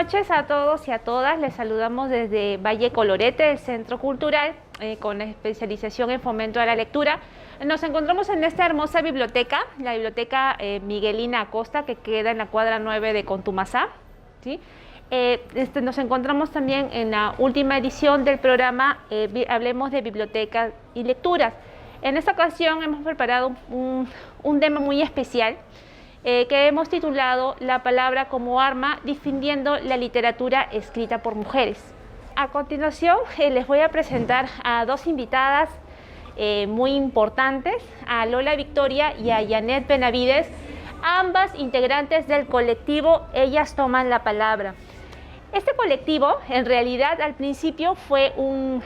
noches a todos y a todas. Les saludamos desde Valle Colorete, el Centro Cultural, con especialización en fomento a la lectura. Nos encontramos en esta hermosa biblioteca, la biblioteca Miguelina Acosta, que queda en la cuadra 9 de Contumazá, ¿sí? Nos encontramos también en la última edición del programa Hablemos de Bibliotecas y Lecturas. En esta ocasión hemos preparado un tema muy especial que hemos titulado La palabra como arma, difundiendo la literatura escrita por mujeres. A continuación les voy a presentar a dos invitadas muy importantes, a Lola Victoria y a Janet Benavides, ambas integrantes del colectivo Ellas Toman la Palabra. Este colectivo, en realidad, al principio fue un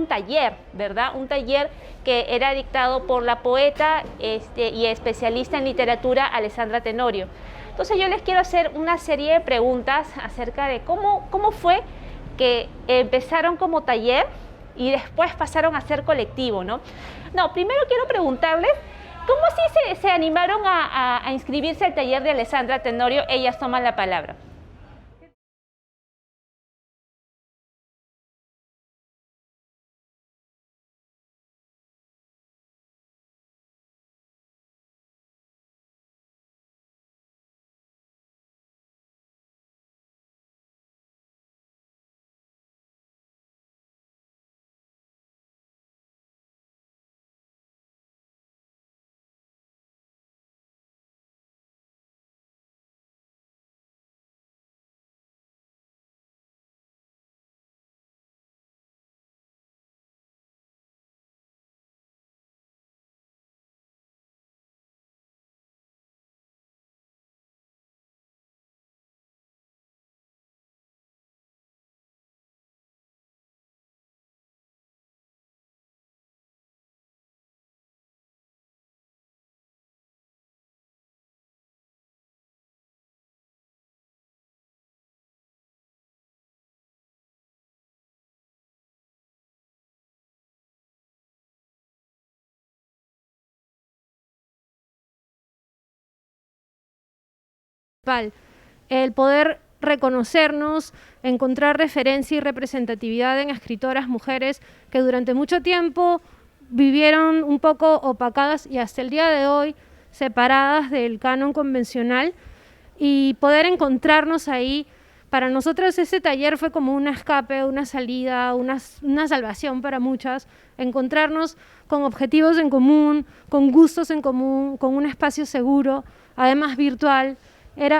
taller, ¿verdad? Un taller que era dictado por la poeta y especialista en literatura Alessandra Tenorio. Entonces yo les quiero hacer una serie de preguntas acerca de cómo fue que empezaron como taller y después pasaron a ser colectivo, ¿no? Primero quiero preguntarles, ¿cómo así se animaron a inscribirse al taller de Alessandra Tenorio, Ellas Toman la Palabra? El poder reconocernos, encontrar referencia y representatividad en escritoras mujeres que durante mucho tiempo vivieron un poco opacadas y hasta el día de hoy separadas del canon convencional, y poder encontrarnos ahí. Para nosotros ese taller fue como un escape, una salida, una salvación para muchas, encontrarnos con objetivos en común, con gustos en común, con un espacio seguro, además virtual,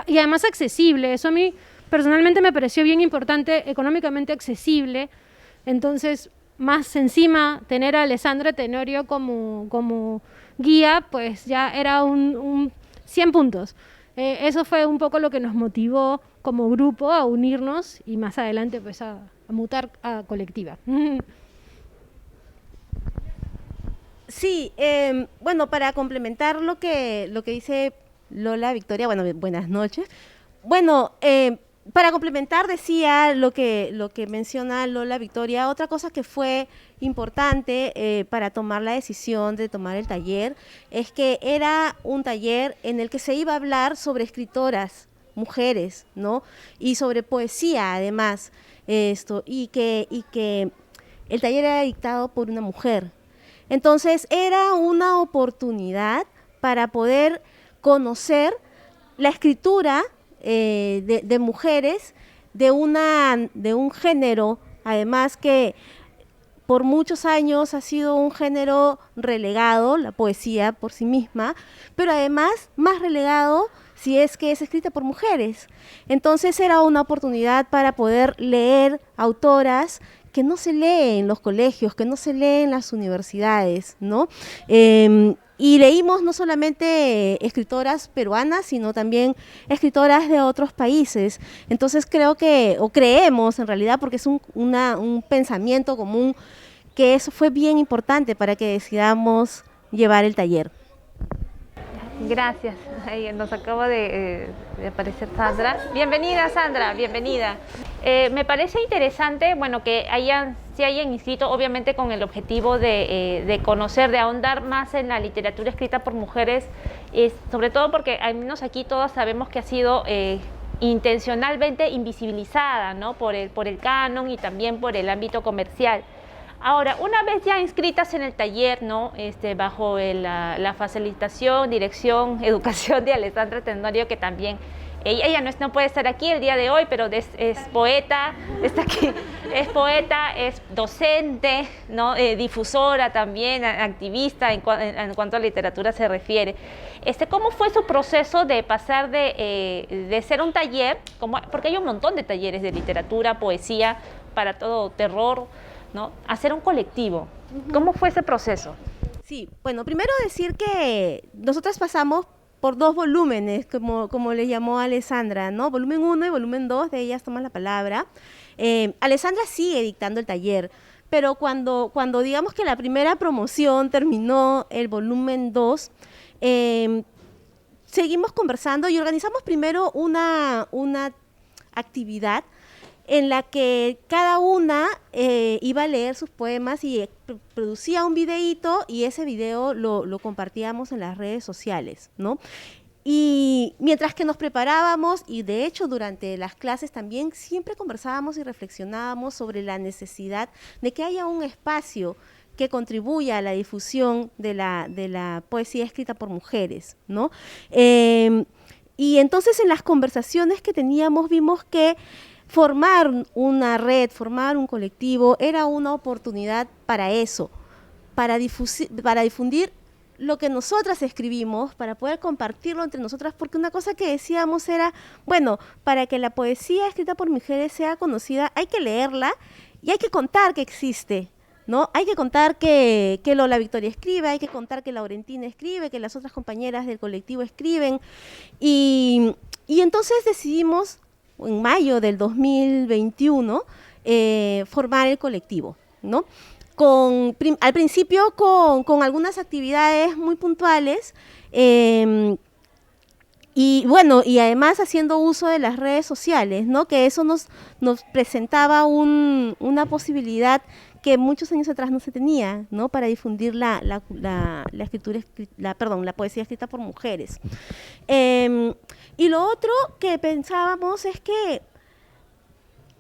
y además accesible. Eso a mí personalmente me pareció bien importante, económicamente accesible. Entonces, más encima, tener a Alessandra Tenorio como guía, pues ya era un 100 puntos. Eso fue un poco lo que nos motivó como grupo a unirnos y más adelante pues a mutar a colectiva. Sí, bueno, para complementar lo que dice Lola Victoria, bueno, buenas noches. Bueno, para complementar, decía lo que menciona Lola Victoria, otra cosa que fue importante para tomar la decisión de tomar el taller es que era un taller en el que se iba a hablar sobre escritoras, mujeres, ¿no? Y sobre poesía, además, y que el taller era dictado por una mujer. Entonces, era una oportunidad para poder conocer la escritura de mujeres de un género, además que por muchos años ha sido un género relegado, la poesía por sí misma, pero además más relegado si es que es escrita por mujeres. Entonces era una oportunidad para poder leer autoras que no se leen en los colegios, que no se leen en las universidades, ¿no? Y leímos no solamente escritoras peruanas, sino también escritoras de otros países. Entonces creemos en realidad, porque es un pensamiento común, que eso fue bien importante para que decidamos llevar el taller. Gracias. Ahí nos acaba de aparecer Sandra. Bienvenida, Sandra, bienvenida. Me parece interesante, bueno, que se hayan inscrito, obviamente con el objetivo de conocer, de ahondar más en la literatura escrita por mujeres, sobre todo porque al menos aquí todos sabemos que ha sido intencionalmente invisibilizada, ¿no? por el canon y también por el ámbito comercial. Ahora, una vez ya inscritas en el taller, ¿no? Bajo la facilitación, dirección, educación de Alessandra Tenorio, que también ella no puede estar aquí el día de hoy, pero es poeta, está aquí, es poeta, es docente, ¿no? Difusora también, activista en cuanto a literatura se refiere. ¿Cómo fue su proceso de pasar de ser un taller, porque hay un montón de talleres de literatura, poesía, para todo, terror, ¿no? A ser un colectivo? ¿Cómo fue ese proceso? Sí, bueno, primero decir que nosotras pasamos por 2 volúmenes, como le llamó Alessandra, ¿no? Volumen 1 y volumen 2, de ellas toman la palabra. Alessandra sigue dictando el taller, pero cuando digamos que la primera promoción terminó el volumen 2, seguimos conversando y organizamos primero una actividad en la que cada una iba a leer sus poemas y producía un videíto, y ese video lo compartíamos en las redes sociales, ¿no? Y mientras que nos preparábamos, y de hecho durante las clases también, siempre conversábamos y reflexionábamos sobre la necesidad de que haya un espacio que contribuya a la difusión de la poesía escrita por mujeres, ¿no? Y entonces en las conversaciones que teníamos vimos que formar una red, formar un colectivo, era una oportunidad para eso, para difundir lo que nosotras escribimos, para poder compartirlo entre nosotras, porque una cosa que decíamos era, bueno, para que la poesía escrita por mujeres sea conocida, hay que leerla y hay que contar que existe, ¿no? Hay que contar que Lola Victoria escribe, hay que contar que Laurentina escribe, que las otras compañeras del colectivo escriben, y entonces decidimos en mayo del 2021, formar el colectivo, ¿no? Al principio con algunas actividades muy puntuales, y bueno, y además haciendo uso de las redes sociales, ¿no? Que eso nos presentaba una posibilidad que muchos años atrás no se tenía, ¿no? Para difundir la poesía escrita por mujeres. Y lo otro que pensábamos es que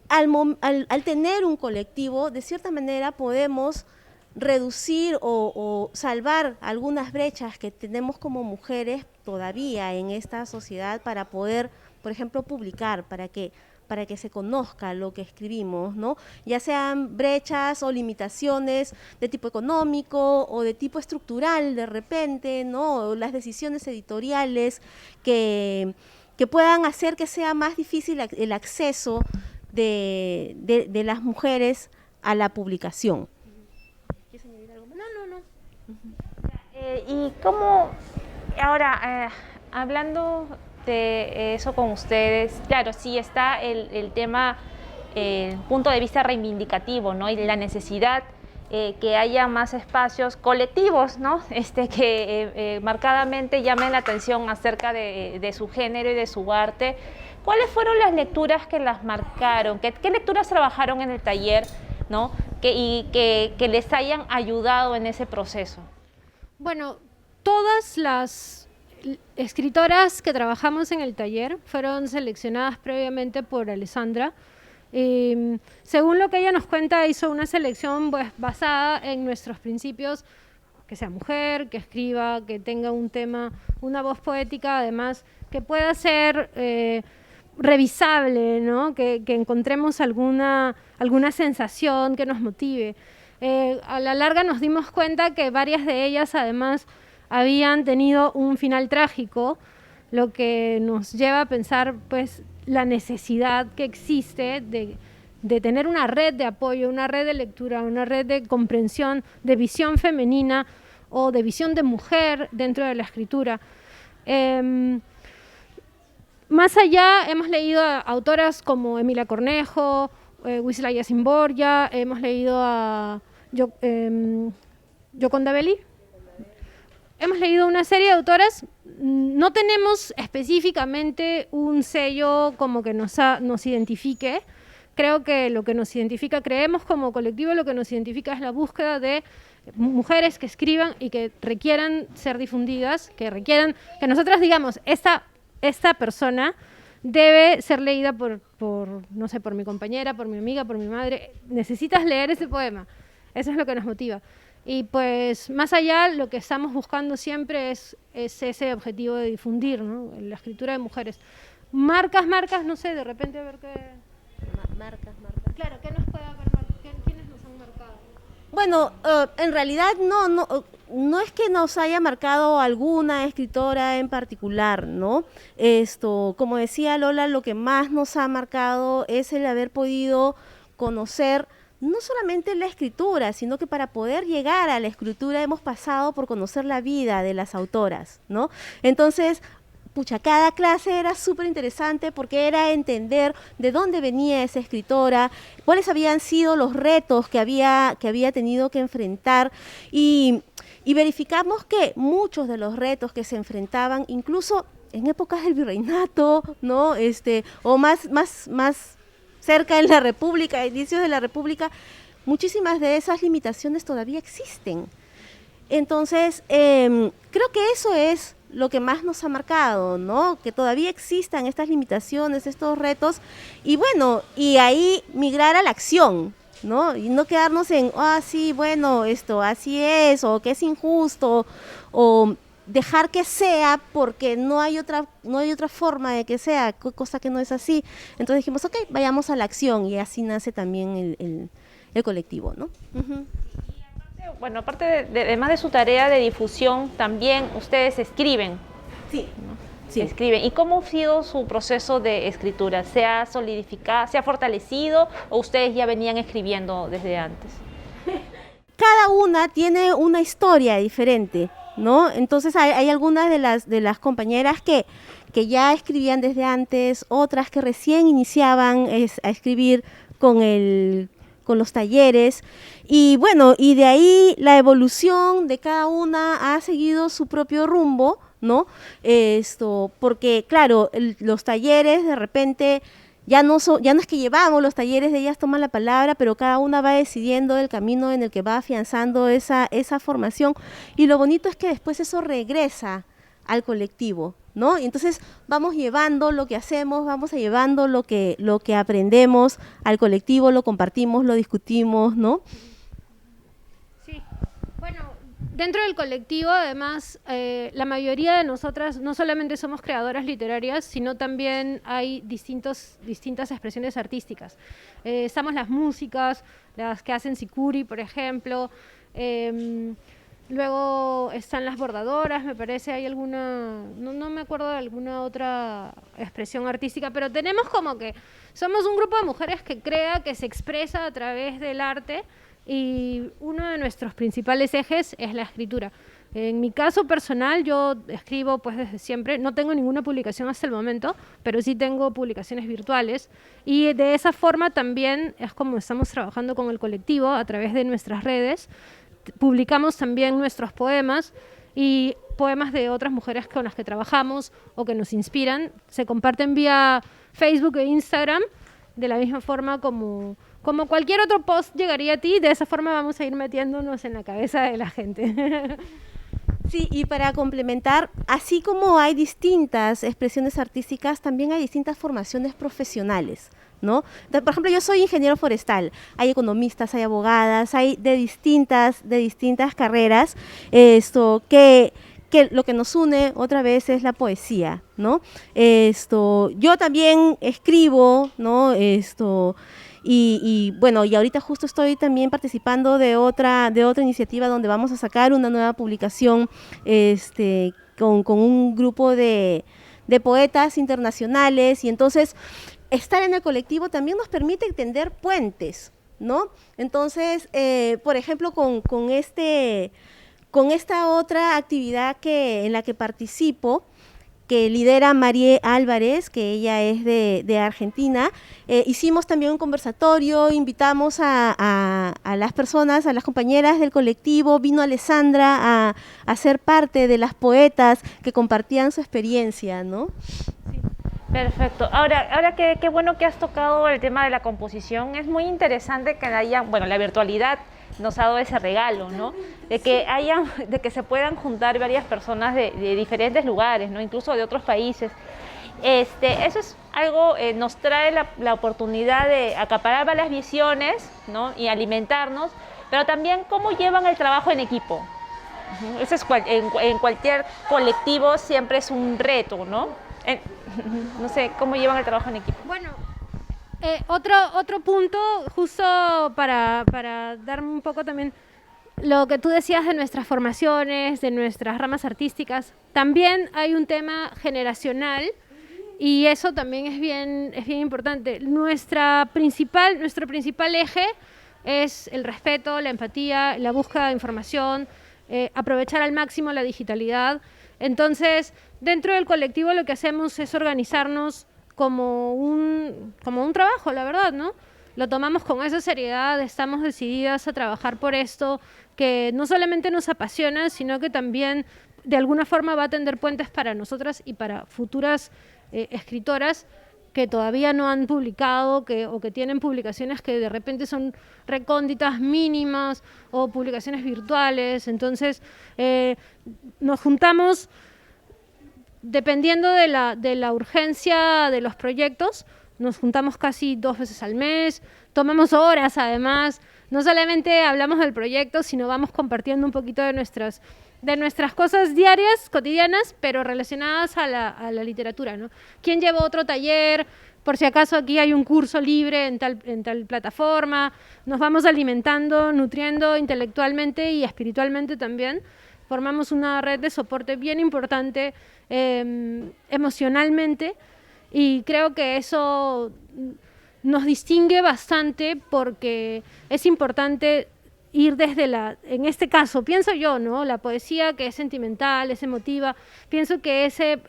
al tener un colectivo, de cierta manera podemos reducir o salvar algunas brechas que tenemos como mujeres todavía en esta sociedad, para poder, por ejemplo, publicar, para que se conozca lo que escribimos, ¿no? Ya sean brechas o limitaciones de tipo económico o de tipo estructural de repente, ¿no? O las decisiones editoriales que puedan hacer que sea más difícil el acceso de las mujeres a la publicación. ¿Quieres añadir algo más? No. ¿Y cómo, ahora, hablando de eso con ustedes, claro, sí está el tema, punto de vista reivindicativo, ¿no? Y la necesidad que haya más espacios colectivos, ¿no? Que marcadamente llamen la atención acerca de su género y de su arte. ¿Cuáles fueron las lecturas que las marcaron? ¿Qué lecturas trabajaron en el taller, ¿no? Que les hayan ayudado en ese proceso? Bueno, todas las escritoras que trabajamos en el taller fueron seleccionadas previamente por Alessandra. Según lo que ella nos cuenta, hizo una selección pues basada en nuestros principios: que sea mujer, que escriba, que tenga un tema, una voz poética, además que pueda ser revisable, ¿no? Que encontremos alguna sensación que nos motive. A la larga nos dimos cuenta que varias de ellas además habían tenido un final trágico, lo que nos lleva a pensar pues la necesidad que existe de tener una red de apoyo, una red de lectura, una red de comprensión, de visión femenina o de visión de mujer dentro de la escritura. Más allá, hemos leído a autoras como Emilia Cornejo, Wisla Yacine Borja, hemos leído a Gioconda Belli. Hemos leído una serie de autoras. No tenemos específicamente un sello como que nos identifique. Creo que lo que nos identifica, creemos como colectivo, lo que nos identifica es la búsqueda de mujeres que escriban y que requieran ser difundidas, que requieran, que nosotras digamos, esta persona debe ser leída no sé, por mi compañera, por mi amiga, por mi madre. Necesitas leer ese poema. Eso es lo que nos motiva. Y pues más allá, lo que estamos buscando siempre es ese objetivo de difundir, ¿no? La escritura de mujeres. Marcas, no sé, de repente a ver qué... Marcas. Claro, ¿qué nos puede haber marcado? ¿Quiénes nos han marcado? Bueno, en realidad no es que nos haya marcado alguna escritora en particular, ¿no? Como decía Lola, lo que más nos ha marcado es el haber podido conocer no solamente la escritura, sino que para poder llegar a la escritura hemos pasado por conocer la vida de las autoras, ¿no? Entonces, pucha, cada clase era súper interesante porque era entender de dónde venía esa escritora, cuáles habían sido los retos que había tenido que enfrentar y verificamos que muchos de los retos que se enfrentaban, incluso en épocas del virreinato, ¿no? O más cerca en la República, inicios de la República, muchísimas de esas limitaciones todavía existen. Entonces, creo que eso es lo que más nos ha marcado, ¿no? Que todavía existan estas limitaciones, estos retos, y bueno, y ahí migrar a la acción, ¿no? Y no quedarnos en, sí, bueno, esto así es, o que es injusto, o dejar que sea porque no hay otra forma de que sea, cosa que no es así. Entonces dijimos, ok, vayamos a la acción, y así nace también el colectivo, ¿no? Uh-huh. Bueno, aparte además de su tarea de difusión, también ustedes escriben. Sí. ¿No? Sí. Escriben. ¿Y cómo ha sido su proceso de escritura? ¿Se ha solidificado, se ha fortalecido o ustedes ya venían escribiendo desde antes? Cada una tiene una historia diferente, ¿no? Entonces hay algunas de las compañeras que ya escribían desde antes, otras que recién iniciaban a escribir con los talleres, y bueno, y de ahí la evolución de cada una ha seguido su propio rumbo, ¿no? Porque claro, los talleres de repente ya no es que llevamos los talleres, de ellas toman la palabra, pero cada una va decidiendo el camino en el que va afianzando esa formación, y lo bonito es que después eso regresa al colectivo, ¿no? Y entonces vamos llevando lo que hacemos, vamos llevando lo que aprendemos al colectivo, lo compartimos, lo discutimos, ¿no? Sí, bueno, dentro del colectivo además la mayoría de nosotras no solamente somos creadoras literarias, sino también hay distintas expresiones artísticas. Estamos las músicas, las que hacen sicuri, por ejemplo, luego están las bordadoras, me parece, hay alguna, no me acuerdo de alguna otra expresión artística, pero tenemos como que somos un grupo de mujeres que crea, que se expresa a través del arte, y uno de nuestros principales ejes es la escritura. En mi caso personal, yo escribo pues desde siempre, no tengo ninguna publicación hasta el momento, pero sí tengo publicaciones virtuales, y de esa forma también es como estamos trabajando con el colectivo a través de nuestras redes. Publicamos también nuestros poemas y poemas de otras mujeres con las que trabajamos o que nos inspiran. Se comparten vía Facebook e Instagram de la misma forma como cualquier otro post llegaría a ti. De esa forma vamos a ir metiéndonos en la cabeza de la gente. Sí, y para complementar, así como hay distintas expresiones artísticas, también hay distintas formaciones profesionales, ¿no? Por ejemplo, yo soy ingeniero forestal, hay economistas, hay abogadas, hay de distintas carreras, que lo que nos une otra vez es la poesía, ¿no? Yo también escribo, ¿no? Y bueno, y ahorita justo estoy también participando de otra iniciativa donde vamos a sacar una nueva publicación con un grupo de poetas internacionales, y entonces estar en el colectivo también nos permite tender puentes, ¿no? Entonces, por ejemplo, con esta otra actividad en la que participo, que lidera María Álvarez, que ella es de Argentina, hicimos también un conversatorio, invitamos a las personas, a las compañeras del colectivo, vino Alessandra a ser parte de las poetas que compartían su experiencia, ¿no? Sí. Perfecto. Ahora qué bueno que has tocado el tema de la composición. Es muy interesante que la virtualidad nos ha dado ese regalo, ¿no? De que se puedan juntar varias personas de diferentes lugares, ¿no? Incluso de otros países. Eso es algo nos trae la oportunidad de acaparar varias visiones, ¿no? Y alimentarnos, pero también cómo llevan el trabajo en equipo. Eso es en cualquier colectivo siempre es un reto, ¿no? No sé, cómo llevan el trabajo en equipo. Bueno, otro punto, justo para darme un poco también lo que tú decías de nuestras formaciones, de nuestras ramas artísticas, también hay un tema generacional y eso también es bien importante. Nuestro principal eje es el respeto, la empatía, la búsqueda de información, aprovechar al máximo la digitalidad. Entonces, dentro del colectivo lo que hacemos es organizarnos como un trabajo, la verdad, ¿no? Lo tomamos con esa seriedad, estamos decididas a trabajar por esto, que no solamente nos apasiona, sino que también de alguna forma va a tender puentes para nosotras y para futuras escritoras que todavía no han publicado o que tienen publicaciones que de repente son recónditas, mínimas, o publicaciones virtuales. Entonces, nos juntamos dependiendo de la urgencia de los proyectos, nos juntamos casi 2 veces al mes, tomamos horas además, no solamente hablamos del proyecto, sino vamos compartiendo un poquito de nuestras cosas diarias, cotidianas, pero relacionadas a la literatura, ¿no? ¿Quién lleva otro taller? Por si acaso aquí hay un curso libre en tal plataforma. Nos vamos alimentando, nutriendo intelectualmente y espiritualmente también. Formamos una red de soporte bien importante emocionalmente y creo que eso nos distingue bastante porque es importante ir desde en este caso, pienso yo, ¿no? La poesía que es sentimental, es emotiva, pienso que ese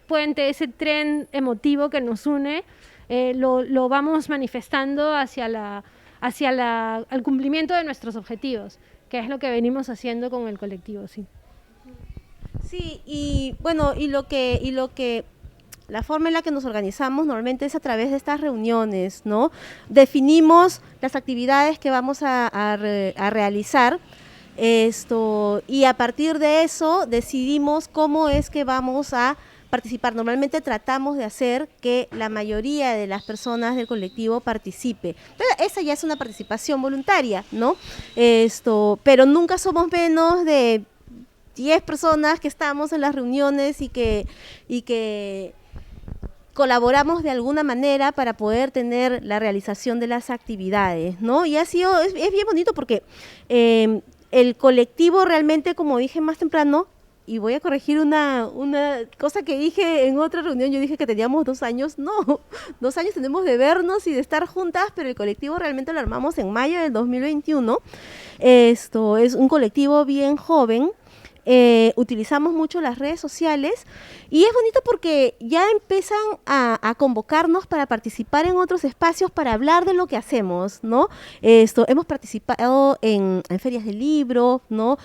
puente, ese tren emotivo que nos une, lo vamos manifestando hacia el cumplimiento de nuestros objetivos, que es lo que venimos haciendo con el colectivo, sí. Sí, y bueno, la forma en la que nos organizamos normalmente es a través de estas reuniones, ¿no? Definimos las actividades que vamos a realizar, y a partir de eso decidimos cómo es que vamos a participar. Normalmente tratamos de hacer que la mayoría de las personas del colectivo participe. Entonces, esa ya es una participación voluntaria, ¿no? Pero nunca somos menos de 10 personas que estamos en las reuniones y que colaboramos de alguna manera para poder tener la realización de las actividades, ¿no? Y es bien bonito porque el colectivo realmente, como dije más temprano, y voy a corregir una cosa que dije en otra reunión, yo dije que teníamos 2 años, no, 2 años tenemos de vernos y de estar juntas, pero el colectivo realmente lo armamos en mayo del 2021. Esto es un colectivo bien joven. Utilizamos mucho las redes sociales y es bonito porque ya empiezan a convocarnos para participar en otros espacios para hablar de lo que hacemos, ¿no? Hemos participado en ferias de libro, ¿no?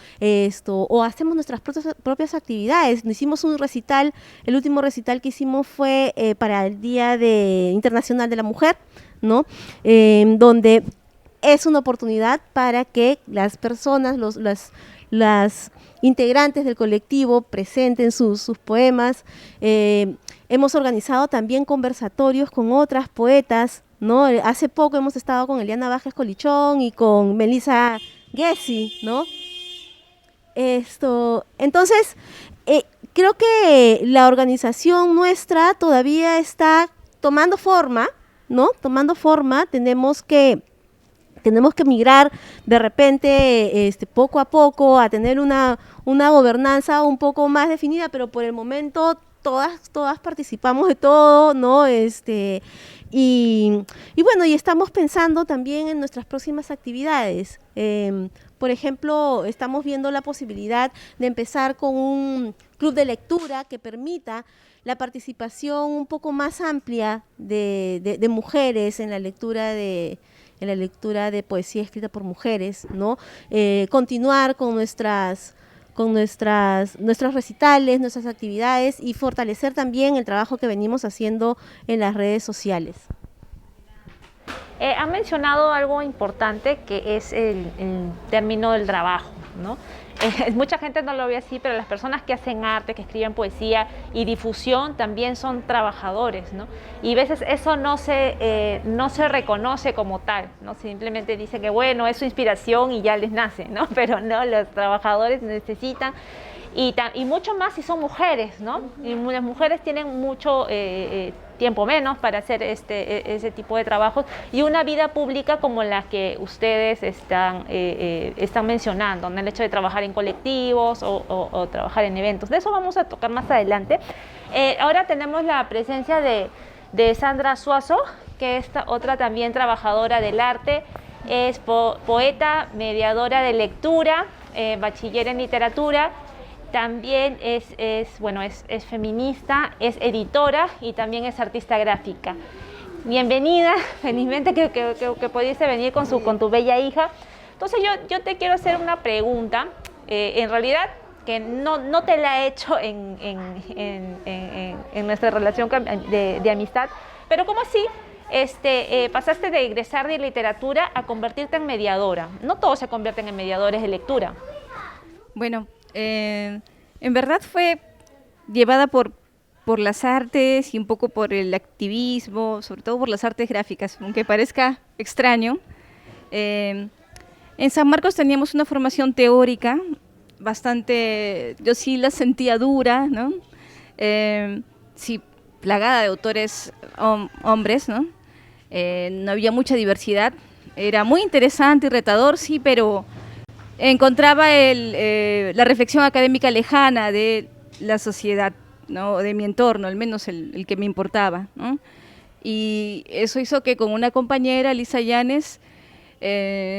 O hacemos nuestras propias actividades. Hicimos un recital, el último recital que hicimos fue para el Día Internacional de la Mujer, ¿no? Donde es una oportunidad para que las personas, las integrantes del colectivo presenten sus poemas. Hemos organizado también conversatorios con otras poetas, ¿no? Hace poco hemos estado con Eliana Vázquez Colichón y con Melissa Gessi, ¿no? Entonces, creo que la organización nuestra todavía está tomando forma, ¿no? Tomando forma, tenemos que migrar de repente poco a poco a tener una gobernanza un poco más definida, pero por el momento todas participamos de todo, ¿no? Y bueno, y estamos pensando también en nuestras próximas actividades. Por ejemplo, estamos viendo la posibilidad de empezar con un club de lectura que permita la participación un poco más amplia de mujeres en la lectura de poesía escrita por mujeres, ¿no? Continuar con nuestros recitales, nuestras actividades y fortalecer también el trabajo que venimos haciendo en las redes sociales. Han mencionado algo importante que es el término del trabajo, ¿no? mucha gente no lo ve así, pero las personas que hacen arte, que escriben poesía y difusión también son trabajadores, ¿no? Y a veces eso no se reconoce como tal, ¿no? Simplemente dicen que bueno, es su inspiración y ya les nace, ¿no? Pero no, los trabajadores necesitan y mucho más si son mujeres, ¿no? Y las mujeres tienen mucho tiempo menos para hacer ese tipo de trabajos y una vida pública como la que ustedes están mencionando, ¿no? El hecho de trabajar en colectivos o trabajar en eventos. De eso vamos a tocar más adelante. Ahora tenemos la presencia de Sandra Suazo, que es otra también trabajadora del arte, es poeta, mediadora de lectura, bachiller en literatura. También es feminista, es editora y también es artista gráfica. Bienvenida, felizmente que pudiste venir con tu bella hija. Entonces yo te quiero hacer una pregunta, en realidad que no te la he hecho en nuestra relación de amistad, pero ¿cómo así pasaste de egresar de literatura a convertirte en mediadora? No todos se convierten en mediadores de lectura. Bueno, en verdad fue llevada por las artes y un poco por el activismo, sobre todo por las artes gráficas, aunque parezca extraño. En San Marcos teníamos una formación teórica bastante, yo sí la sentía dura, ¿no? Sí, plagada de autores hombres, ¿no? No había mucha diversidad, era muy interesante y retador, sí, pero encontraba la reflexión académica lejana de la sociedad, ¿no? De mi entorno, al menos el que me importaba, ¿no? Y eso hizo que con una compañera, Lisa Llanes,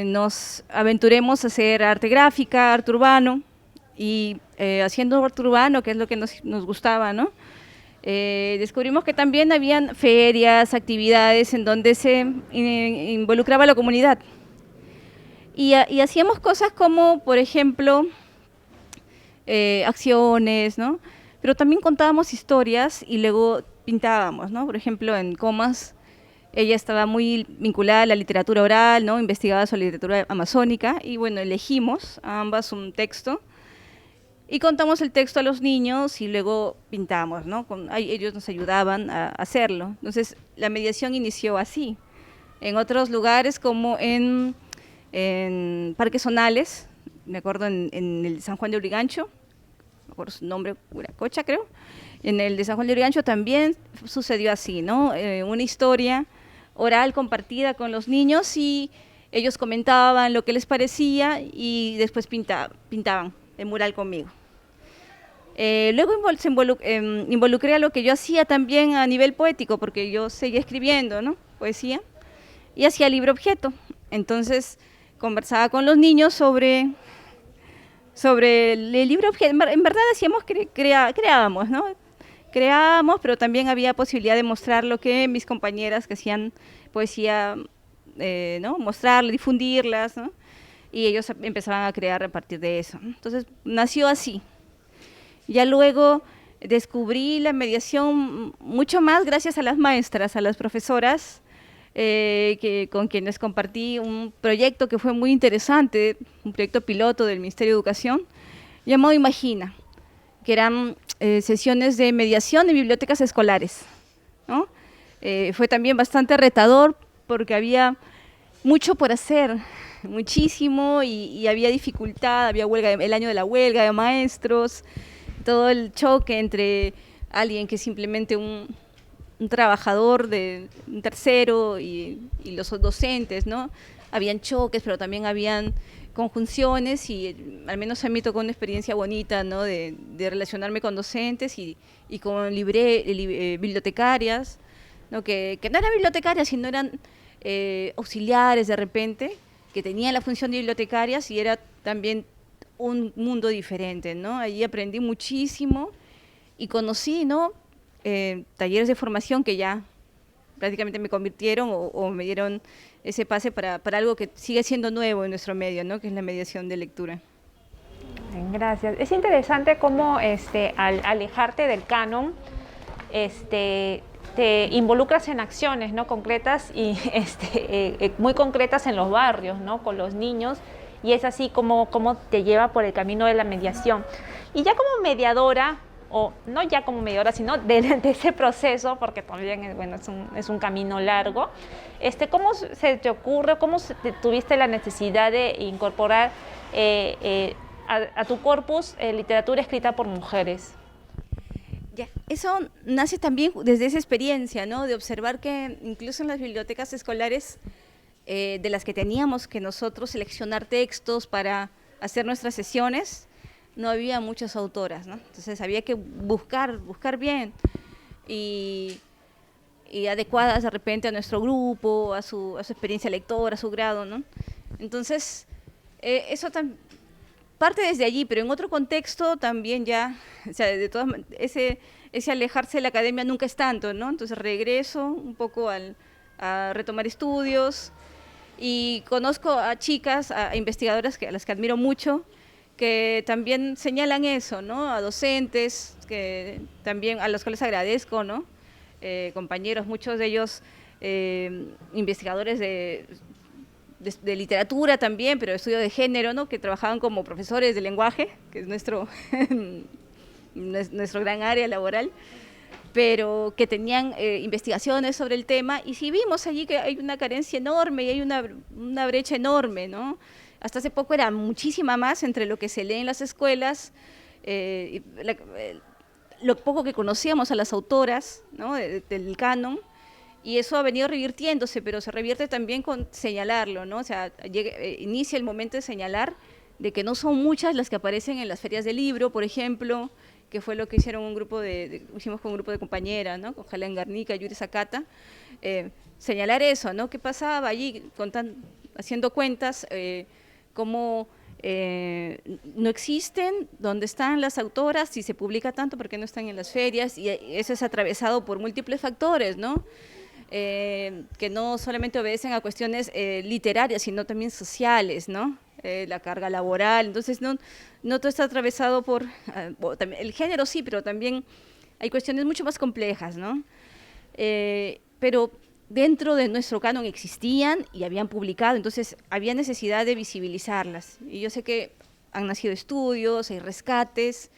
nos aventuremos a hacer arte gráfica, arte urbano, y haciendo arte urbano, que es lo que nos gustaba, ¿no? Descubrimos que también habían ferias, actividades en donde se involucraba la comunidad. Y hacíamos cosas como, por ejemplo, acciones, ¿no? Pero también contábamos historias y luego pintábamos, ¿no? Por ejemplo, en Comas, ella estaba muy vinculada a la literatura oral, ¿no? Investigaba sobre literatura amazónica y, bueno, elegimos a ambas un texto y contamos el texto a los niños y luego pintamos, ¿no? Ellos nos ayudaban a hacerlo. Entonces, la mediación inició así. En otros lugares, como en Parques Zonales, me acuerdo en el San Juan de Urigancho, me acuerdo su nombre, Uracocha creo, en el de San Juan de Urigancho también sucedió así, ¿no? Una historia oral compartida con los niños y ellos comentaban lo que les parecía y después pintaban el mural conmigo. Luego involucré a lo que yo hacía también a nivel poético, porque yo seguía escribiendo, ¿no? Poesía, y hacía libro objeto. Entonces conversaba con los niños sobre el libro objeto. En verdad decíamos que creábamos, ¿no? Creábamos, pero también había posibilidad de mostrar lo que mis compañeras que hacían poesía, ¿no? Mostrarla, difundirlas, ¿no? Y ellos empezaban a crear a partir de eso. Entonces nació así. Ya luego descubrí la mediación mucho más gracias a las maestras, a las profesoras, con quienes compartí un proyecto que fue muy interesante, un proyecto piloto del Ministerio de Educación, llamado Imagina, que eran sesiones de mediación en bibliotecas escolares, ¿no? Fue también bastante retador porque había mucho por hacer, muchísimo, y había dificultad, había huelga, el año de la huelga de maestros, todo el choque entre alguien que es simplemente un trabajador de un tercero y los docentes, ¿no? Habían choques, pero también habían conjunciones y al menos a mí tocó una experiencia bonita, ¿no? De relacionarme con docentes y con bibliotecarias, ¿no? Que no eran bibliotecarias, sino eran auxiliares de repente, que tenían la función de bibliotecarias y era también un mundo diferente, ¿no? Allí aprendí muchísimo y conocí, ¿no? Talleres de formación que ya prácticamente me convirtieron o me dieron ese pase para algo que sigue siendo nuevo en nuestro medio, ¿no? Que es la mediación de lectura. Gracias. Es interesante cómo al alejarte del canon, te involucras en acciones, ¿no? Concretas y muy concretas en los barrios, ¿no? Con los niños y es así como te lleva por el camino de la mediación. Y ya como mediadora, o no ya como mediadora, sino de ese proceso, porque también bueno, es un camino largo, ¿cómo se te ocurre, tuviste la necesidad de incorporar a tu corpus literatura escrita por mujeres? Ya, eso nace también desde esa experiencia, ¿no? De observar que incluso en las bibliotecas escolares, de las que teníamos que nosotros seleccionar textos para hacer nuestras sesiones, no había muchas autoras, ¿no? Entonces había que buscar bien y adecuadas de repente a nuestro grupo, a su experiencia lectora, a su grado, ¿no? Entonces, eso parte desde allí, pero en otro contexto también ya, o sea, ese alejarse de la academia nunca es tanto, ¿no? Entonces regreso un poco a retomar estudios y conozco a chicas, a investigadoras a las que admiro mucho, que también señalan eso, ¿no? A docentes, que también a los cuales agradezco, ¿no? Compañeros, muchos de ellos investigadores de literatura también, pero de estudio de género, ¿no? Que trabajaban como profesores de lenguaje, que es nuestro gran área laboral, pero que tenían investigaciones sobre el tema, y sí vimos allí que hay una carencia enorme y hay una brecha enorme, ¿no? Hasta hace poco era muchísima más entre lo que se lee en las escuelas, lo poco que conocíamos a las autoras, ¿no? del canon, y eso ha venido revirtiéndose, pero se revierte también con señalarlo, ¿no? O sea, inicia el momento de señalar de que no son muchas las que aparecen en las ferias del libro, por ejemplo, que fue lo que hicieron hicimos con un grupo de compañeras, ¿no? Con Helen Garnica, Yuri Sakata, señalar eso, ¿no? ¿Qué pasaba allí? Haciendo cuentas, cómo no existen, dónde están las autoras, si se publica tanto, ¿por qué no están en las ferias? Y eso es atravesado por múltiples factores, ¿no? Que no solamente obedecen a cuestiones literarias, sino también sociales, ¿no? La carga laboral, entonces no todo está atravesado por el género, sí, pero también hay cuestiones mucho más complejas, ¿no? Pero dentro de nuestro canon existían y habían publicado, entonces había necesidad de visibilizarlas. Y yo sé que han nacido estudios, hay rescates,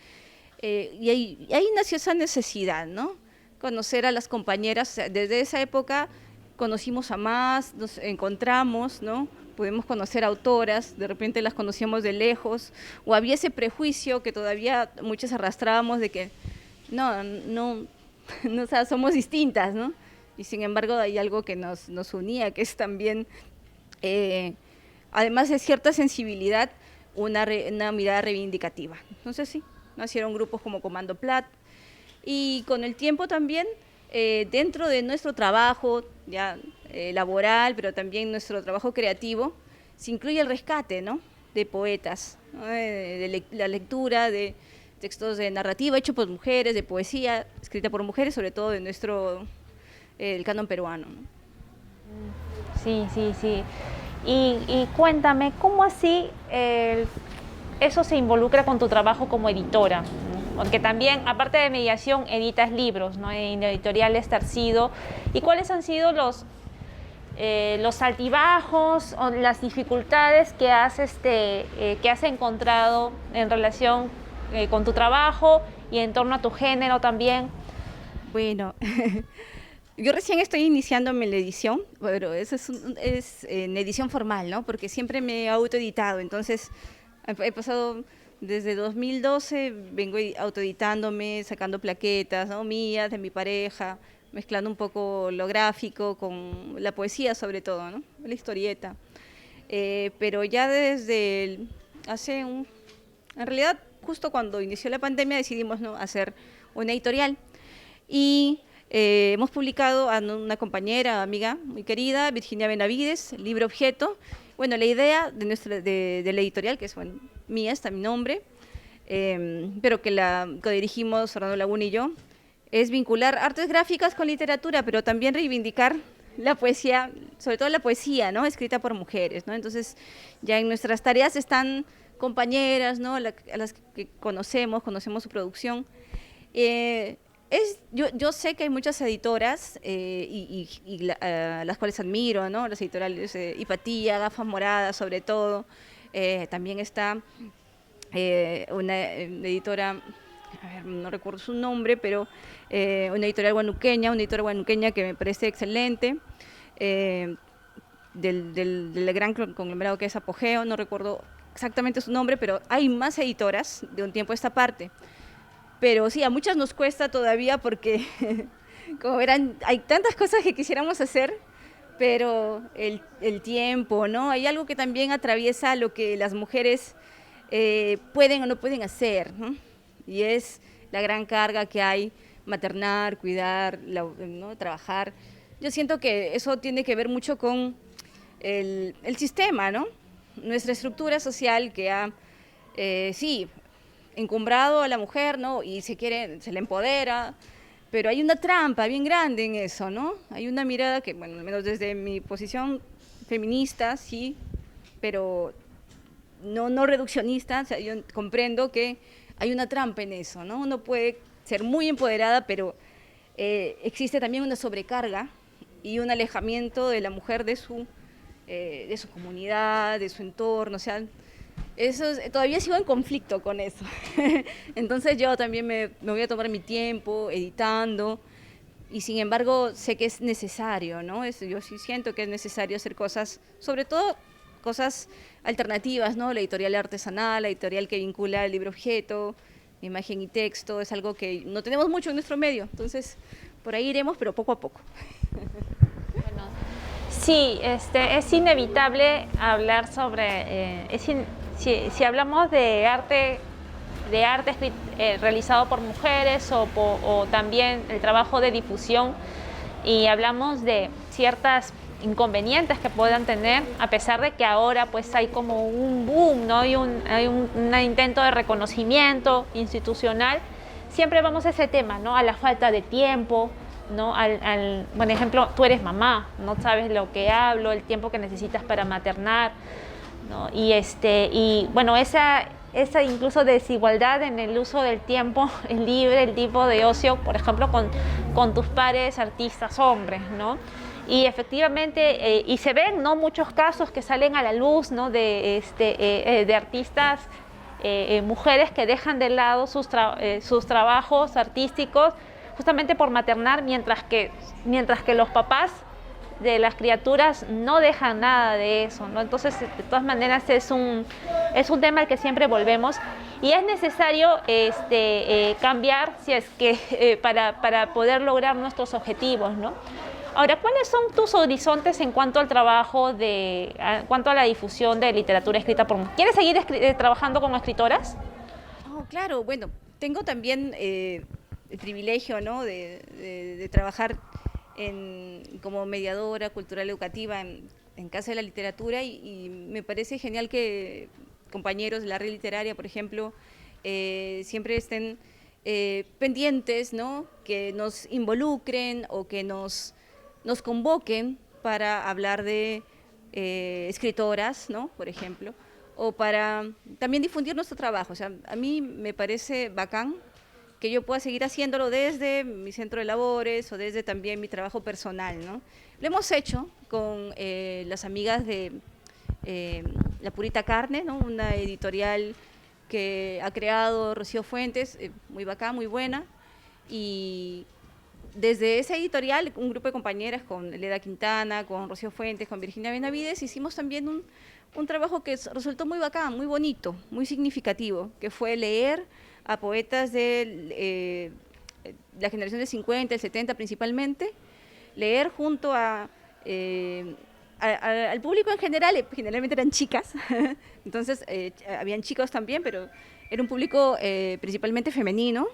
y ahí nació esa necesidad, ¿no? Conocer a las compañeras, o sea, desde esa época conocimos a más, nos encontramos, ¿no? Pudimos conocer autoras, de repente las conocíamos de lejos, o había ese prejuicio que todavía muchas arrastrábamos de que no, o sea, somos distintas, ¿no? Y sin embargo hay algo que nos unía, que es también, además de cierta sensibilidad, una mirada reivindicativa. Entonces sí, nacieron grupos como Comando Plat, y con el tiempo también, dentro de nuestro trabajo ya laboral, pero también nuestro trabajo creativo, se incluye el rescate, ¿no? De poetas, ¿no? La lectura de textos de narrativa hechos por mujeres, de poesía escrita por mujeres, sobre todo de el canon peruano, ¿no? Sí. Y cuéntame, ¿cómo así eso se involucra con tu trabajo como editora? Porque también, aparte de mediación, editas libros, ¿no? En editoriales Tarcido. ¿Y cuáles han sido los altibajos o las dificultades que has encontrado en relación con tu trabajo y en torno a tu género también? Bueno, yo recién estoy iniciándome en la edición, pero eso es en edición formal, ¿no? Porque siempre me he autoeditado, entonces he pasado desde 2012, vengo autoeditándome, sacando plaquetas, ¿no? Mías, de mi pareja, mezclando un poco lo gráfico con la poesía sobre todo, ¿no? La historieta. Pero ya desde en realidad justo cuando inició la pandemia decidimos, ¿no? hacer una editorial. Y hemos publicado a una compañera, amiga muy querida, Virginia Benavides, el libro Objeto. Bueno, la idea de la editorial, que es mía, está mi nombre, pero que la codirigimos Fernando Laguna y yo, es vincular artes gráficas con literatura, pero también reivindicar la poesía, sobre todo la poesía, ¿no? Escrita por mujeres, ¿no? Entonces, ya en nuestras tareas están compañeras, ¿no? a las que conocemos su producción. Yo sé que hay muchas editoras las cuales admiro, ¿no? Las editoriales Hipatía, Gafas Moradas, sobre todo, También está una editora, a ver, no recuerdo su nombre, pero una editorial guanuqueña, que me parece excelente, del gran conglomerado que es Apogeo, no recuerdo exactamente su nombre, pero hay más editoras de un tiempo a esta parte. Pero sí, a muchas nos cuesta todavía porque, como verán, hay tantas cosas que quisiéramos hacer, pero el tiempo, ¿no? Hay algo que también atraviesa lo que las mujeres pueden o no pueden hacer, ¿no? Y es la gran carga que hay, maternar, cuidar, ¿no? Trabajar. Yo siento que eso tiene que ver mucho con el sistema, ¿no? Nuestra estructura social que ha, sí, encumbrado a la mujer, ¿no? Y se le empodera, pero hay una trampa bien grande en eso, ¿no? Hay una mirada que, bueno, al menos desde mi posición feminista, sí, pero no reduccionista, o sea, yo comprendo que hay una trampa en eso, ¿no? Uno puede ser muy empoderada, pero existe también una sobrecarga y un alejamiento de la mujer de su comunidad, de su entorno, o sea, todavía sigo en conflicto con eso. Entonces yo también me voy a tomar mi tiempo editando y sin embargo sé que es necesario, ¿no? Yo sí siento que es necesario hacer cosas, sobre todo cosas alternativas, ¿no? La editorial artesanal, la editorial que vincula el libro objeto, imagen y texto, es algo que no tenemos mucho en nuestro medio, entonces por ahí iremos, pero poco a poco. Bueno, sí, es inevitable hablar sobre, si hablamos de arte realizado por mujeres o también el trabajo de difusión y hablamos de ciertas inconvenientes que puedan tener, a pesar de que ahora pues hay como un boom, ¿no? Hay un intento de reconocimiento institucional, siempre vamos a ese tema, ¿no? A la falta de tiempo, ¿no? Por ejemplo, tú eres mamá, no sabes lo que hablo, el tiempo que necesitas para maternar, ¿no? Y bueno, esa incluso desigualdad en el uso del tiempo libre, el tipo de ocio, por ejemplo, con tus pares artistas hombres, ¿no? Y efectivamente, y se ven, ¿no? Muchos casos que salen a la luz, ¿no? De artistas, mujeres que dejan de lado sus trabajos artísticos justamente por maternar, mientras que los papás de las criaturas no dejan nada de eso, ¿no? Entonces, de todas maneras, es un tema al que siempre volvemos y es necesario cambiar si es que para poder lograr nuestros objetivos, ¿no? Ahora, ¿cuáles son tus horizontes en cuanto al trabajo en cuanto a la difusión de literatura escrita por mujeres? ¿Quieres seguir trabajando como escritoras? Oh, claro, bueno, tengo también el privilegio, ¿no? de trabajar como mediadora cultural educativa en Casa de la Literatura y me parece genial que compañeros de la red literaria, por ejemplo, siempre estén pendientes, ¿no? Que nos involucren o que nos convoquen para hablar de escritoras, ¿no? Por ejemplo, o para también difundir nuestro trabajo. O sea, a mí me parece bacán que yo pueda seguir haciéndolo desde mi centro de labores o desde también mi trabajo personal, ¿no? Lo hemos hecho con las amigas de La Purita Carne, ¿no? Una editorial que ha creado Rocío Fuentes, muy bacán, muy buena, y desde esa editorial, un grupo de compañeras con Leda Quintana, con Rocío Fuentes, con Virginia Benavides, hicimos también un trabajo que resultó muy bacán, muy bonito, muy significativo, que fue leer a poetas de la generación del 50, el 70 principalmente, leer junto al público en general, generalmente eran chicas, entonces habían chicos también, pero era un público principalmente femenino.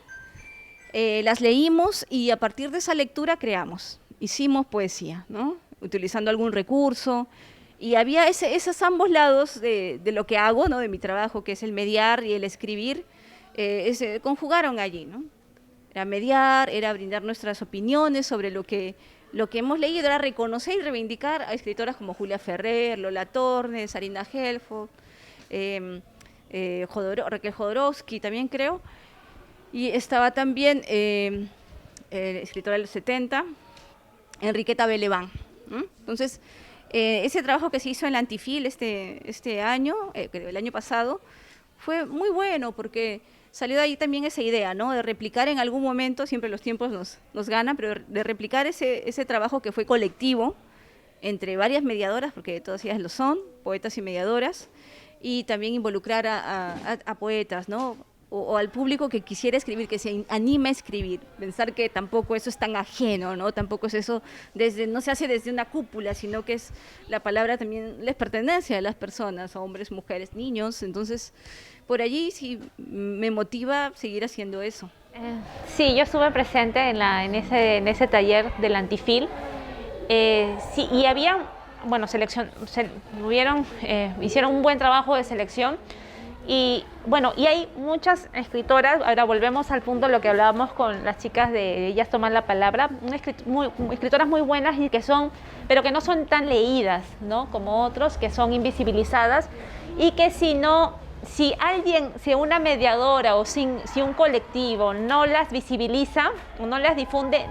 Las leímos y a partir de esa lectura hicimos poesía, ¿no? Utilizando algún recurso, y había esos ambos lados de lo que hago, ¿no? De mi trabajo, que es el mediar y el escribir, se conjugaron allí, ¿no? Era mediar, era brindar nuestras opiniones sobre lo que hemos leído, era reconocer y reivindicar a escritoras como Julia Ferrer, Lola Tornes, Sarina Helfo, Raquel Jodorowsky también creo, y estaba también escritora de los 70, Enriqueta Beleván, ¿no? Entonces, ese trabajo que se hizo en la Antifil este año, el año pasado, fue muy bueno porque salió de ahí también esa idea, ¿no? De replicar en algún momento, siempre los tiempos nos ganan, pero de replicar ese trabajo que fue colectivo entre varias mediadoras, porque todas ellas lo son, poetas y mediadoras, y también involucrar a poetas, ¿no? O al público que quisiera escribir, que se anime a escribir, pensar que tampoco eso es tan ajeno, ¿no? Tampoco es eso, no se hace desde una cúpula, sino que la palabra también les pertenece a las personas, a hombres, mujeres, niños, entonces por allí sí me motiva seguir haciendo eso. Sí, yo estuve presente en ese taller del Antifil, sí, y había, bueno, hicieron un buen trabajo de selección. Y bueno, y hay muchas escritoras, ahora volvemos al punto de lo que hablábamos con las chicas de Ellas Toman la Palabra, escritoras muy buenas y pero que no son tan leídas, ¿no? Como otros, que son invisibilizadas y que si una mediadora o si un colectivo no las visibiliza o no las difunde,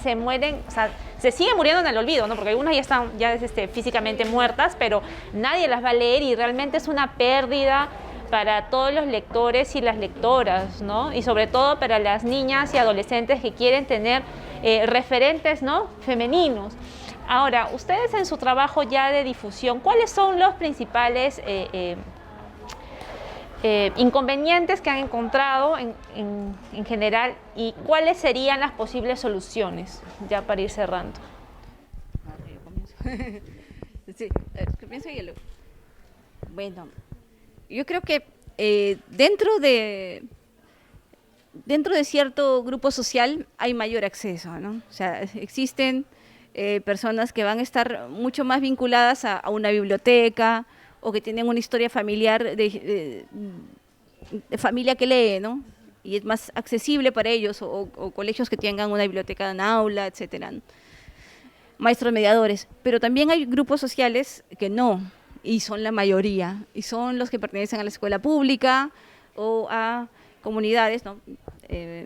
se mueren, o sea, se siguen muriendo en el olvido, ¿no? Porque algunas ya están físicamente muertas, pero nadie las va a leer y realmente es una pérdida para todos los lectores y las lectoras, ¿no? Y sobre todo para las niñas y adolescentes que quieren tener referentes, ¿no? Femeninos. Ahora, ustedes en su trabajo ya de difusión, ¿cuáles son los principales inconvenientes que han encontrado en general y cuáles serían las posibles soluciones, ya para ir cerrando? Sí, comienzo y luego. Bueno, yo creo que dentro de cierto grupo social hay mayor acceso, ¿no? O sea, existen personas que van a estar mucho más vinculadas a una biblioteca o que tienen una historia familiar de familia que lee, ¿no? Y es más accesible para ellos, o colegios que tengan una biblioteca en aula, etcétera, ¿no? Maestros mediadores, pero también hay grupos sociales que no, y son la mayoría, y son los que pertenecen a la escuela pública o a comunidades, ¿no?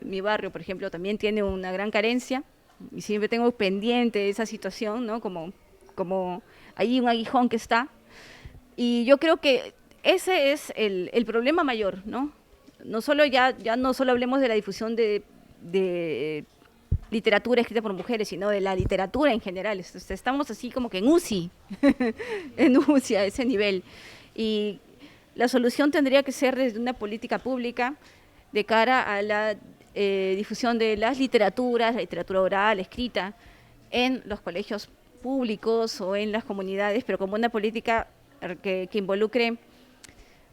Mi barrio, por ejemplo, también tiene una gran carencia, y siempre tengo pendiente esa situación, ¿no? Como ahí un aguijón que está, y yo creo que ese es el problema mayor, ¿no? No solo ya no solo hablemos de la difusión de literatura escrita por mujeres, sino de la literatura en general. Estamos así como que en UCI, en UCI a ese nivel. Y la solución tendría que ser desde una política pública de cara a la difusión de las literaturas, la literatura oral, escrita, en los colegios públicos o en las comunidades, pero como una política que involucre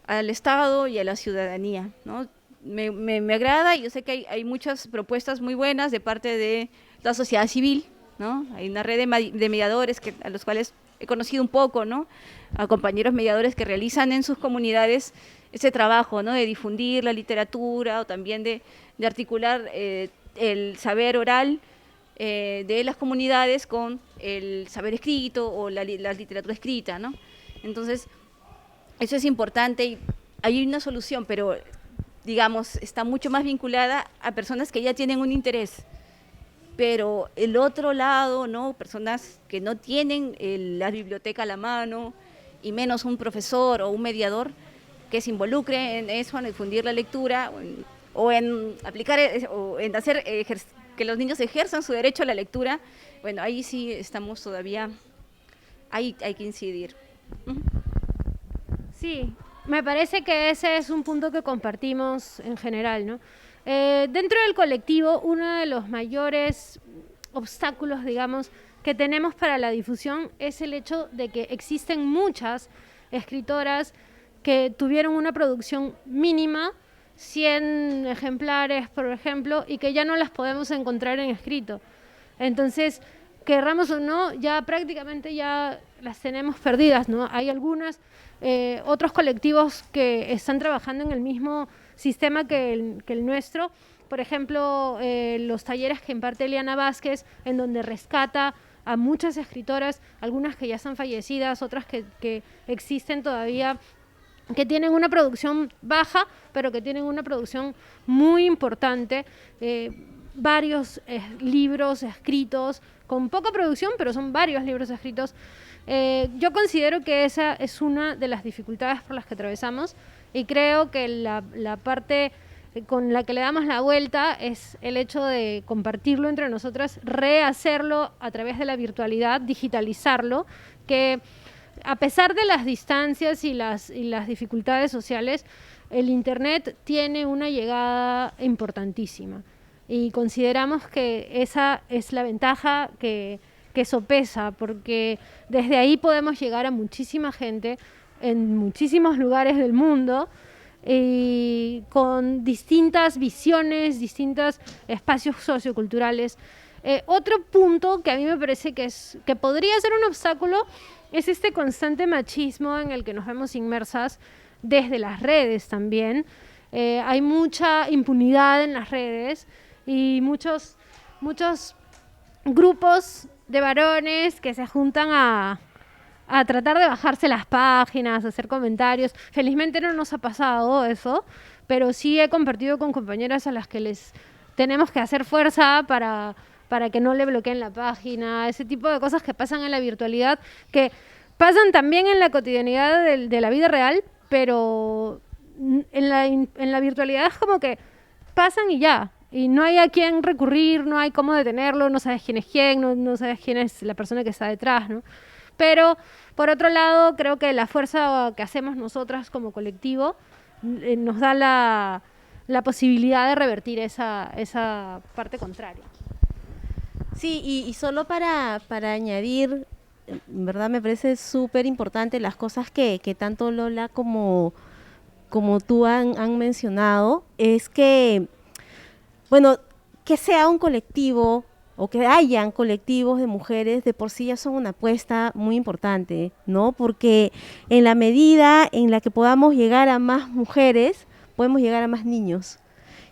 al Estado y a la ciudadanía, ¿no? Me agrada, y yo sé que hay muchas propuestas muy buenas de parte de la sociedad civil, ¿no? Hay una red de mediadores a los cuales he conocido un poco, ¿no? A compañeros mediadores que realizan en sus comunidades ese trabajo, ¿no? De difundir la literatura o también de articular el saber oral de las comunidades con el saber escrito o la literatura escrita, ¿no? Entonces, eso es importante y hay una solución, pero digamos, está mucho más vinculada a personas que ya tienen un interés. Pero el otro lado, ¿no? Personas que no tienen la biblioteca a la mano, y menos un profesor o un mediador que se involucre en eso, en difundir la lectura, o en aplicar, o en hacer que los niños ejerzan su derecho a la lectura. Bueno, ahí sí estamos todavía, hay que incidir. Sí, me parece que ese es un punto que compartimos en general, ¿no? Dentro del colectivo, uno de los mayores obstáculos, digamos, que tenemos para la difusión es el hecho de que existen muchas escritoras que tuvieron una producción mínima, 100 ejemplares, por ejemplo, y que ya no las podemos encontrar en escrito. Entonces, querramos o no, ya prácticamente ya las tenemos perdidas, ¿no? Hay otros colectivos que están trabajando en el mismo sistema que el nuestro. Por ejemplo, los talleres que imparte Eliana Vázquez, en donde rescata a muchas escritoras, algunas que ya están fallecidas, otras que existen todavía, que tienen una producción baja, pero que tienen una producción muy importante, varios libros escritos, con poca producción, pero son varios libros escritos, Yo considero que esa es una de las dificultades por las que atravesamos y creo que la parte con la que le damos la vuelta es el hecho de compartirlo entre nosotras, rehacerlo a través de la virtualidad, digitalizarlo, que a pesar de las distancias y las dificultades sociales, el Internet tiene una llegada importantísima y consideramos que esa es la ventaja que sopesa, porque desde ahí podemos llegar a muchísima gente en muchísimos lugares del mundo y con distintas visiones, distintos espacios socioculturales. Otro punto que a mí me parece que podría ser un obstáculo es este constante machismo en el que nos vemos inmersas desde las redes también. Hay mucha impunidad en las redes y muchos grupos de varones que se juntan a tratar de bajarse las páginas, a hacer comentarios. Felizmente no nos ha pasado eso, pero sí he compartido con compañeras a las que les tenemos que hacer fuerza para que no le bloqueen la página, ese tipo de cosas que pasan en la virtualidad, que pasan también en la cotidianidad de la vida real, pero en la virtualidad es como que pasan y ya. Y no hay a quién recurrir, no hay cómo detenerlo, no sabes quién es quién, no sabes quién es la persona que está detrás, ¿no? Pero, por otro lado, creo que la fuerza que hacemos nosotras como colectivo nos da la posibilidad de revertir esa parte contraria. Sí, y solo para añadir, en verdad me parece súper importante las cosas que tanto Lola como tú han mencionado, es que, bueno, que sea un colectivo o que hayan colectivos de mujeres de por sí ya son una apuesta muy importante, ¿no? Porque en la medida en la que podamos llegar a más mujeres, podemos llegar a más niños.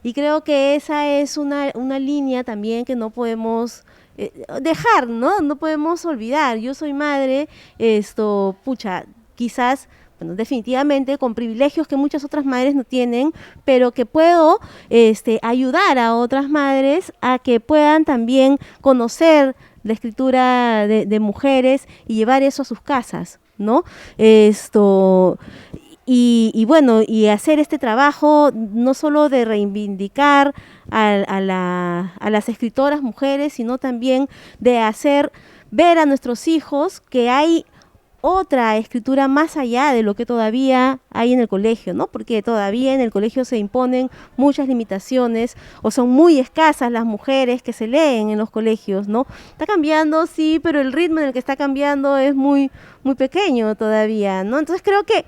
Y creo que esa es una línea también que no podemos dejar, ¿no? No podemos olvidar. Yo soy madre, quizás, bueno, definitivamente con privilegios que muchas otras madres no tienen, pero que puedo ayudar a otras madres a que puedan también conocer la escritura de mujeres y llevar eso a sus casas, ¿no? Y bueno, y hacer este trabajo no solo de reivindicar a las escritoras mujeres, sino también de hacer ver a nuestros hijos que hay otra escritura más allá de lo que todavía hay en el colegio, ¿no? Porque todavía en el colegio se imponen muchas limitaciones o son muy escasas las mujeres que se leen en los colegios, ¿no? Está cambiando, sí, pero el ritmo en el que está cambiando es muy, muy pequeño todavía, ¿no? Entonces creo que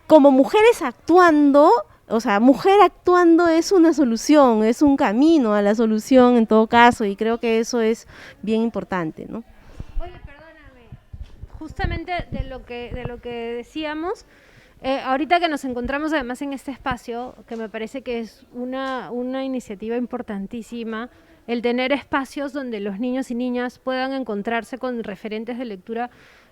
como mujeres actuando, o sea, mujer actuando es una solución, es un camino a la solución en todo caso, y creo que eso es bien importante, ¿no? Oye, perdóname, justamente de lo que decíamos, ahorita que nos encontramos además en este espacio, que me parece que es una iniciativa importantísima, el tener espacios donde los niños y niñas puedan encontrarse con referentes de lectura,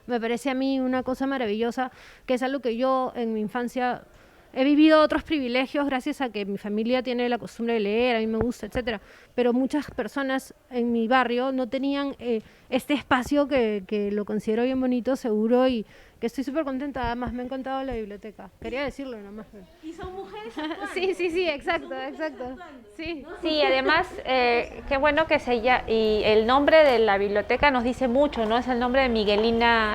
me parece a mí una cosa maravillosa, que es algo que yo en mi infancia he vivido otros privilegios gracias a que mi familia tiene la costumbre de leer, a mí me gusta, etcétera. Pero muchas personas en mi barrio no tenían este espacio que lo considero bien bonito, seguro, y que estoy súper contenta. Además, me ha encantado la biblioteca. Quería decirlo nomás. Y son mujeres actuando. Sí, exacto. Sí. Sí, además, qué bueno que y el nombre de la biblioteca nos dice mucho, ¿no? Es el nombre de Miguelina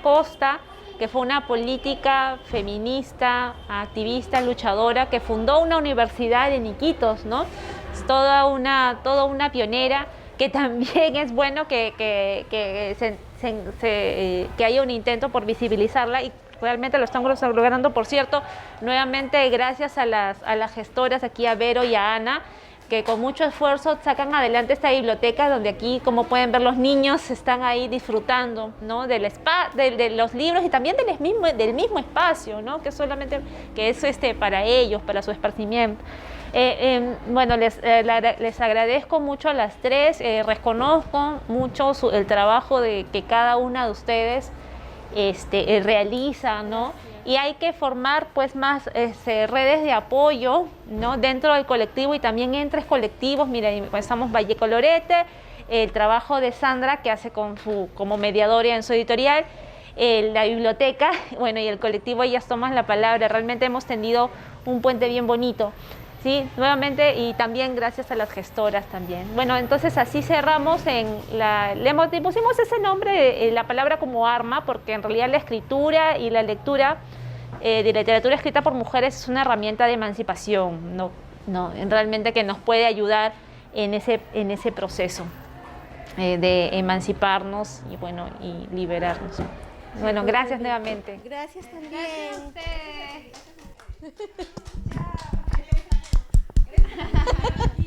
Costa, que fue una política feminista, activista, luchadora, que fundó una universidad en Iquitos, ¿no? Es toda una pionera, que también es bueno que haya un intento por visibilizarla, y realmente lo estamos logrando. Por cierto, nuevamente gracias a las gestoras aquí, a Vero y a Ana, que con mucho esfuerzo sacan adelante esta biblioteca, donde aquí, como pueden ver, los niños están ahí disfrutando, ¿no? de los libros y también del mismo espacio, ¿no? Que es para ellos, para su esparcimiento. Bueno, les agradezco mucho a las tres, reconozco mucho el trabajo que cada una de ustedes realiza, ¿no? Y hay que formar pues más redes de apoyo, ¿no? Dentro del colectivo y también entre colectivos. Mira, estamos Valle Colorete, el trabajo de Sandra, que hace como mediadora en su editorial, la biblioteca, bueno, y el colectivo Ellas Toman la Palabra. Realmente hemos tenido un puente bien bonito, ¿sí? Nuevamente, y también gracias a las gestoras también. Bueno, entonces así cerramos le pusimos ese nombre, la palabra como arma, porque en realidad la escritura y la lectura de literatura escrita por mujeres es una herramienta de emancipación, realmente que nos puede ayudar en ese proceso de emanciparnos y, bueno, y liberarnos. Bueno, gracias nuevamente. Gracias también. Gracias a usted.